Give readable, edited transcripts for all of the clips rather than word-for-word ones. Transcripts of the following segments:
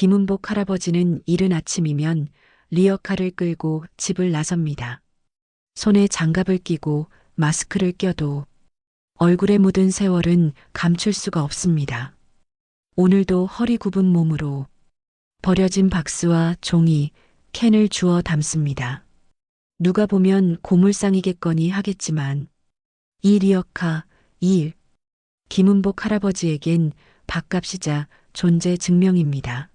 김은복 할아버지는 이른 아침이면 리어카를 끌고 집을 나섭니다. 손에 장갑을 끼고 마스크를 껴도 얼굴에 묻은 세월은 감출 수가 없습니다. 오늘도 허리 굽은 몸으로 버려진 박스와 종이, 캔을 주워 담습니다. 누가 보면 고물상이겠거니 하겠지만 이 리어카, 이 김은복 할아버지에겐 밥값이자 존재 증명입니다.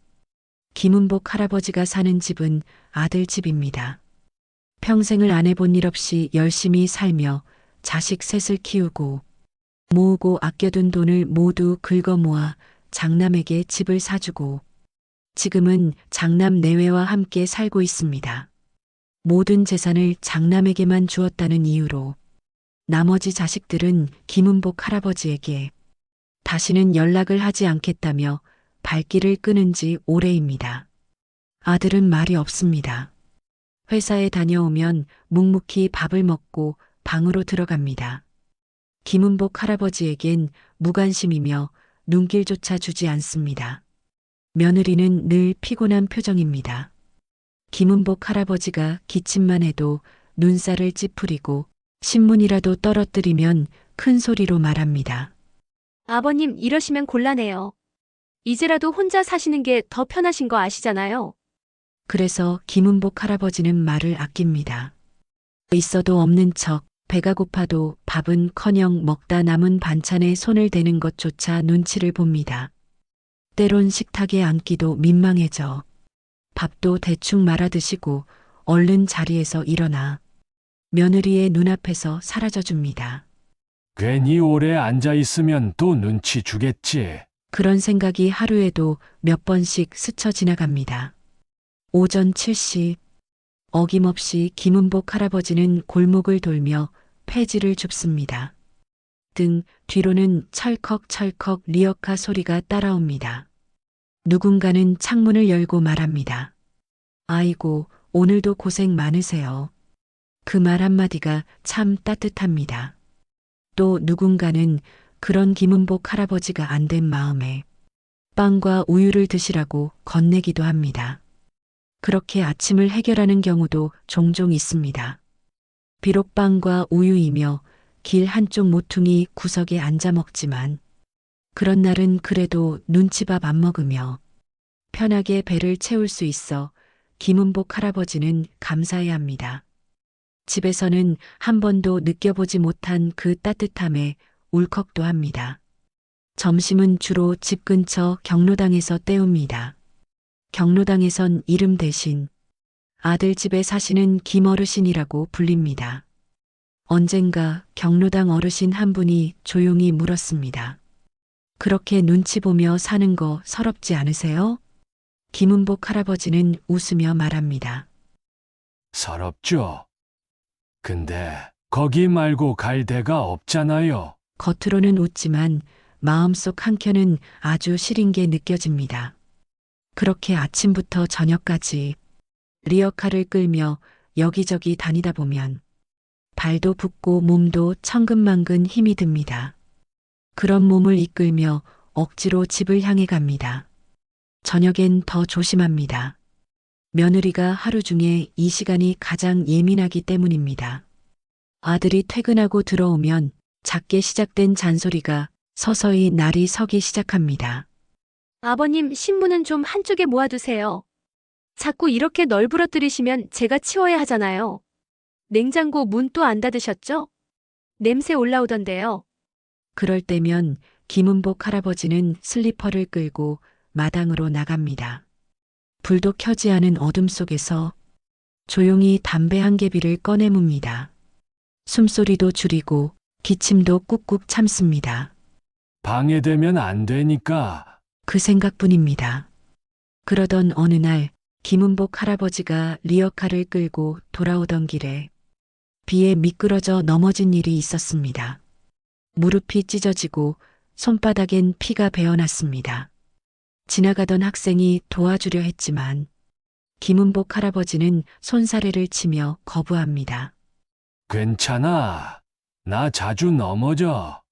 김은복 할아버지가 사는 집은 아들 집입니다. 평생을 안 해본 일 없이 열심히 살며 자식 셋을 키우고 모으고 아껴둔 돈을 모두 긁어 모아 장남에게 집을 사주고 지금은 장남 내외와 함께 살고 있습니다. 모든 재산을 장남에게만 주었다는 이유로 나머지 자식들은 김은복 할아버지에게 다시는 연락을 하지 않겠다며 발길을 끊은 지 오래입니다. 아들은 말이 없습니다. 회사에 다녀오면 묵묵히 밥을 먹고 방으로 들어갑니다. 김은복 할아버지에겐 무관심이며 눈길조차 주지 않습니다. 며느리는 늘 피곤한 표정입니다. 김은복 할아버지가 기침만 해도 눈살을 찌푸리고 신문이라도 떨어뜨리면 큰 소리로 말합니다. 아버님, 이러시면 곤란해요. 이제라도 혼자 사시는 게 더 편하신 거 아시잖아요. 그래서 김은복 할아버지는 말을 아낍니다. 있어도 없는 척 배가 고파도 밥은커녕 먹다 남은 반찬에 손을 대는 것조차 눈치를 봅니다. 때론 식탁에 앉기도 민망해져 밥도 대충 말아 드시고 얼른 자리에서 일어나 며느리의 눈앞에서 사라져 줍니다. 괜히 오래 앉아 있으면 또 눈치 주겠지. 그런 생각이 하루에도 몇 번씩 스쳐 지나갑니다. 오전 7시 어김없이 김은복 할아버지는 골목을 돌며 폐지를 줍습니다. 등 뒤로는 철컥철컥 리어카 소리가 따라옵니다. 누군가는 창문을 열고 말합니다. 아이고, 오늘도 고생 많으세요. 그 말 한마디가 참 따뜻합니다. 또 누군가는 그런 김은복 할아버지가 안 된 마음에 빵과 우유를 드시라고 건네기도 합니다. 그렇게 아침을 해결하는 경우도 종종 있습니다. 비록 빵과 우유이며 길 한쪽 모퉁이 구석에 앉아 먹지만 그런 날은 그래도 눈치밥 안 먹으며 편하게 배를 채울 수 있어 김은복 할아버지는 감사해야 합니다. 집에서는 한 번도 느껴보지 못한 그 따뜻함에 울컥도 합니다. 점심은 주로 집 근처 경로당에서 때웁니다. 경로당에선 이름 대신 아들 집에 사시는 김어르신이라고 불립니다. 언젠가 경로당 어르신 한 분이 조용히 물었습니다. 그렇게 눈치 보며 사는 거 서럽지 않으세요? 김은복 할아버지는 웃으며 말합니다. 서럽죠. 근데 거기 말고 갈 데가 없잖아요. 겉으로는 웃지만 마음속 한켠은 아주 시린 게 느껴집니다. 그렇게 아침부터 저녁까지 리어카를 끌며 여기저기 다니다 보면 발도 붓고 몸도 천근만근 힘이 듭니다. 그런 몸을 이끌며 억지로 집을 향해 갑니다. 저녁엔 더 조심합니다. 며느리가 하루 중에 이 시간이 가장 예민하기 때문입니다. 아들이 퇴근하고 들어오면 작게 시작된 잔소리가 서서히 날이 서기 시작합니다. 아버님, 신문은 좀 한쪽에 모아두세요. 자꾸 이렇게 널브러뜨리시면 제가 치워야 하잖아요. 냉장고 문 또 안 닫으셨죠? 냄새 올라오던데요. 그럴 때면 김은복 할아버지는 슬리퍼를 끌고 마당으로 나갑니다. 불도 켜지 않은 어둠 속에서 조용히 담배 한 개비를 꺼내뭅니다. 숨소리도 줄이고 기침도 꾹꾹 참습니다. 방해되면 안 되니까. 그 생각뿐입니다. 그러던 어느 날 김은복 할아버지가 리어카를 끌고 돌아오던 길에 비에 미끄러져 넘어진 일이 있었습니다. 무릎이 찢어지고 손바닥엔 피가 배어났습니다. 지나가던 학생이 도와주려 했지만 김은복 할아버지는 손사래를 치며 거부합니다. 괜찮아. 나 자주 넘어져.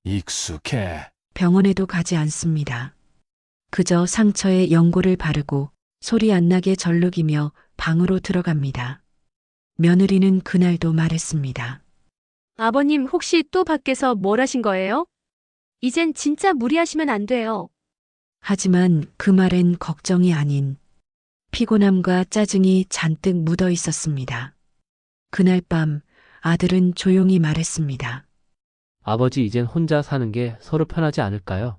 익숙해. 병원에도 가지 않습니다. 그저 상처에 연고를 바르고 소리 안 나게 절룩이며 방으로 들어갑니다. 며느리는 그날도 말했습니다. 아버님 혹시 또 밖에서 뭘 하신 거예요? 이젠 진짜 무리하시면 안 돼요. 하지만 그 말엔 걱정이 아닌 피곤함과 짜증이 잔뜩 묻어 있었습니다. 그날 밤 아들은 조용히 말했습니다. 아버지 이젠 혼자 사는 게 서로 편하지 않을까요?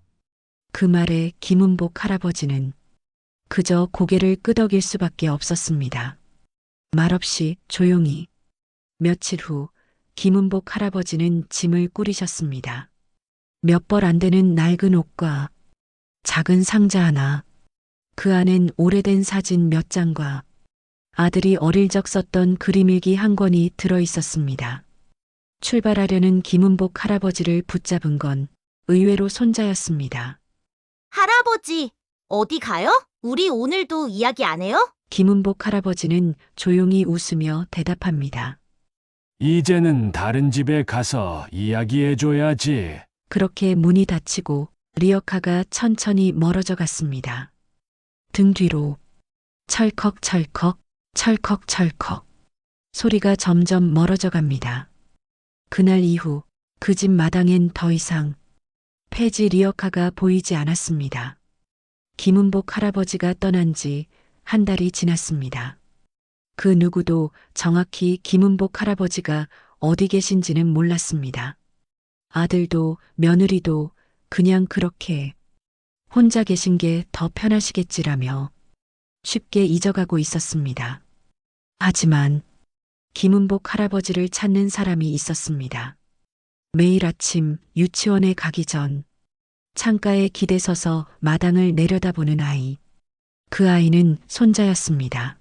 그 말에 김은복 할아버지는 그저 고개를 끄덕일 수밖에 없었습니다. 말없이 조용히. 며칠 후 김은복 할아버지는 짐을 꾸리셨습니다. 몇 벌 안 되는 낡은 옷과 작은 상자 하나, 그 안엔 오래된 사진 몇 장과 아들이 어릴 적 썼던 그림일기 한 권이 들어 있었습니다. 출발하려는 김은복 할아버지를 붙잡은 건 의외로 손자였습니다. 할아버지, 어디 가요? 우리 오늘도 이야기 안 해요? 김은복 할아버지는 조용히 웃으며 대답합니다. 이제는 다른 집에 가서 이야기해줘야지. 그렇게 문이 닫히고 리어카가 천천히 멀어져 갔습니다. 등 뒤로 철컥철컥 철컥철컥 소리가 점점 멀어져 갑니다. 그날 이후 그 집 마당엔 더 이상 폐지 리어카가 보이지 않았습니다. 김은복 할아버지가 떠난 지 한 달이 지났습니다. 그 누구도 정확히 김은복 할아버지가 어디 계신지는 몰랐습니다. 아들도 며느리도 그냥 그렇게 혼자 계신 게 더 편하시겠지라며 쉽게 잊어가고 있었습니다. 하지만 김은복 할아버지를 찾는 사람이 있었습니다. 매일 아침 유치원에 가기 전 창가에 기대서서 마당을 내려다보는 아이. 그 아이는 손자였습니다.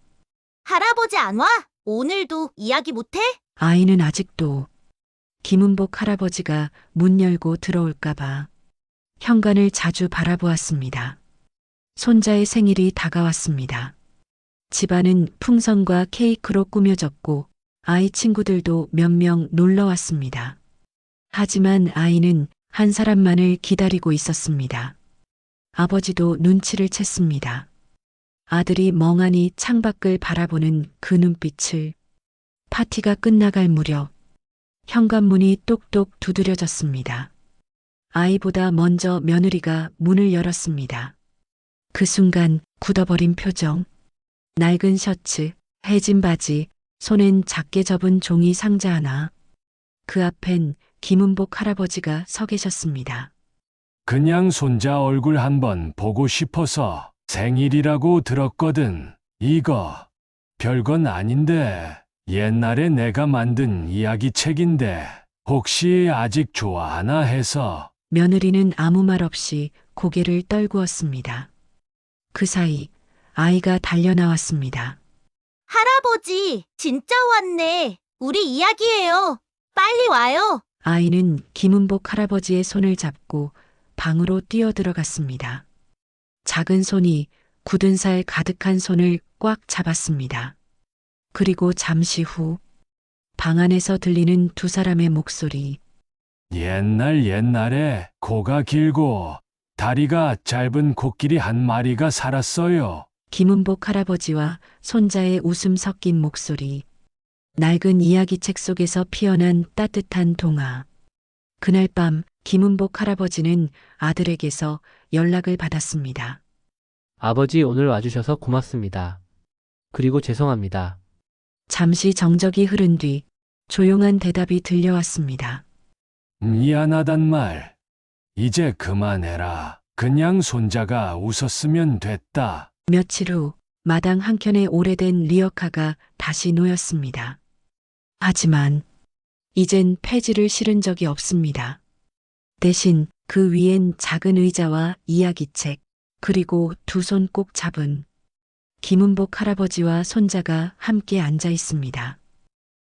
할아버지 안 와? 오늘도 이야기 못 해? 아이는 아직도 김은복 할아버지가 문 열고 들어올까봐 현관을 자주 바라보았습니다. 손자의 생일이 다가왔습니다. 집안은 풍선과 케이크로 꾸며졌고 아이 친구들도 몇 명 놀러 왔습니다. 하지만 아이는 한 사람만을 기다리고 있었습니다. 아버지도 눈치를 챘습니다. 아들이 멍하니 창밖을 바라보는 그 눈빛을. 파티가 끝나갈 무렵 현관문이 똑똑 두드려졌습니다. 아이보다 먼저 며느리가 문을 열었습니다. 그 순간 굳어버린 표정, 낡은 셔츠, 해진 바지, 손엔 작게 접은 종이 상자 하나. 그 앞엔 김은복 할아버지가 서 계셨습니다. 그냥 손자 얼굴 한번 보고 싶어서 생일이라고 들었거든. 이거 별건 아닌데 옛날에 내가 만든 이야기책인데 혹시 아직 좋아하나 해서. 며느리는 아무 말 없이 고개를 떨구었습니다. 그 사이 아이가 달려나왔습니다. 할아버지, 진짜 왔네. 우리 이야기해요. 빨리 와요. 아이는 김은복 할아버지의 손을 잡고 방으로 뛰어들어갔습니다. 작은 손이 굳은 살 가득한 손을 꽉 잡았습니다. 그리고 잠시 후 방 안에서 들리는 두 사람의 목소리. 옛날에 코가 길고 다리가 짧은 코끼리 한 마리가 살았어요. 김은복 할아버지와 손자의 웃음 섞인 목소리. 낡은 이야기책 속에서 피어난 따뜻한 동화. 그날 밤 김은복 할아버지는 아들에게서 연락을 받았습니다. 아버지 오늘 와주셔서 고맙습니다. 그리고 죄송합니다. 잠시 정적이 흐른 뒤 조용한 대답이 들려왔습니다. 미안하단 말. 이제 그만해라. 그냥 손자가 웃었으면 됐다. 며칠 후 마당 한켠에 오래된 리어카가 다시 놓였습니다. 하지만 이젠 폐지를 실은 적이 없습니다. 대신 그 위엔 작은 의자와 이야기책, 그리고 두 손 꼭 잡은 김은복 할아버지와 손자가 함께 앉아 있습니다.